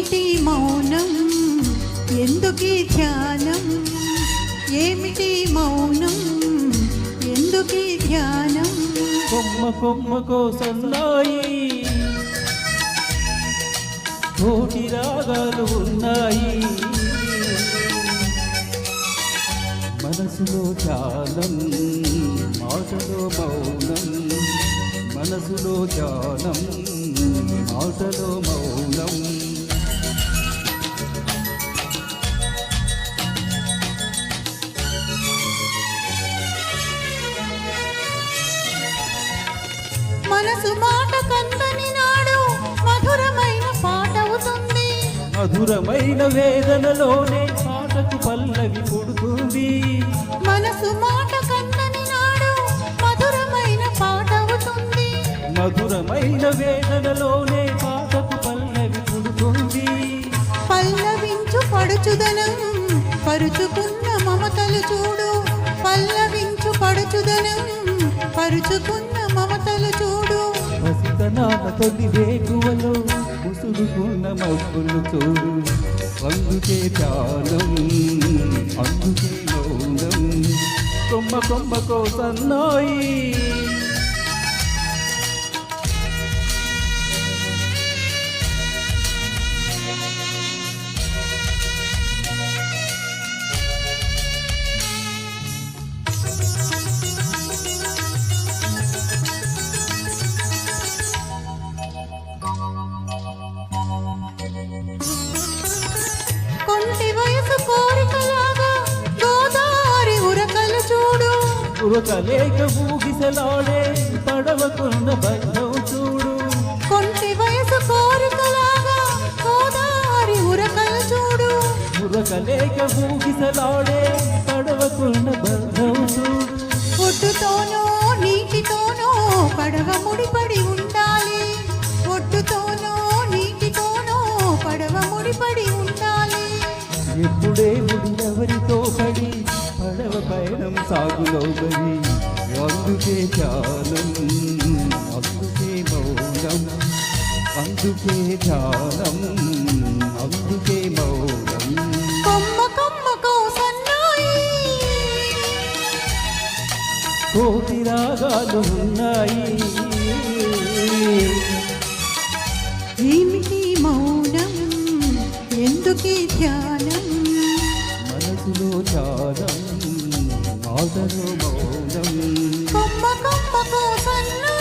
ఏమిటి మౌనం ఎందుకీ ధ్యానం ఏమిటి మౌనం ఎందుకీ ధ్యానం కొమ్మ కొమ్మకో సన్నాయి కోటి రాగాలు ఉన్నాయి మనసులో ధ్యానం మాటలో మౌనం మనసులో ధ్యానం మాటలో మౌనం మనసు మాట కందని నాడు మధురమైన పాట అవుతుంది మధురమైన వేదనలోనే పాటకు పల్లవి పుడుతుంది మనసు మాట కందని నాడు మధురమైన పాట అవుతుంది మధురమైన వేదనలోనే పాటకు పల్లవి పుడుతుంది పల్లవించు పడుచుదనం పరుచుకున్న మమతలు చూడు పల్లవించు పడుచుదనం పరుచుకున్న మమతలు చూడు పసితనాల తొలి వేకువలో ముసురుకున్న మబ్బులు చూడు అందుకే ధ్యానం అందుకే మౌనం కొమ్మ కొమ్మకో సన్నాయి కొంటి వయసు కోరికలాగా గోదావరి ఉరకలు చూడు ఉరకలేక ఊగిసలాడే పడవకున్న బంధం చూడు కొంటి వయసు కోరికలాగా గోదావరి ఉరకలు చూడు ఉరకలేక ఊగిసలాడే పడవకున్న బంధం చూడు ఒడ్డుతోనో నీటితోనో పడవ ముడిపడి ఉండాలి ఒడ్డుతోనో నీటితోనో పడవ ముడిపడి ఉండాలి ఎప్పుడే ముడి ఎవరితో పడి పడవ పయనం సాగులో బడి అందుకే ధ్యానం అందుకే మౌనం అందుకే ధ్యానం అందుకే మౌనం కొమ్మ కొమ్మకో సన్నాయి కోటి రాగాలు ఉన్నాయి ఏమిటి మౌనం ఎందుకీ ధ్యానం మనసులో ధ్యానం మాటలో మౌనం కొమ్మ కొమ్మకో సన్నాయి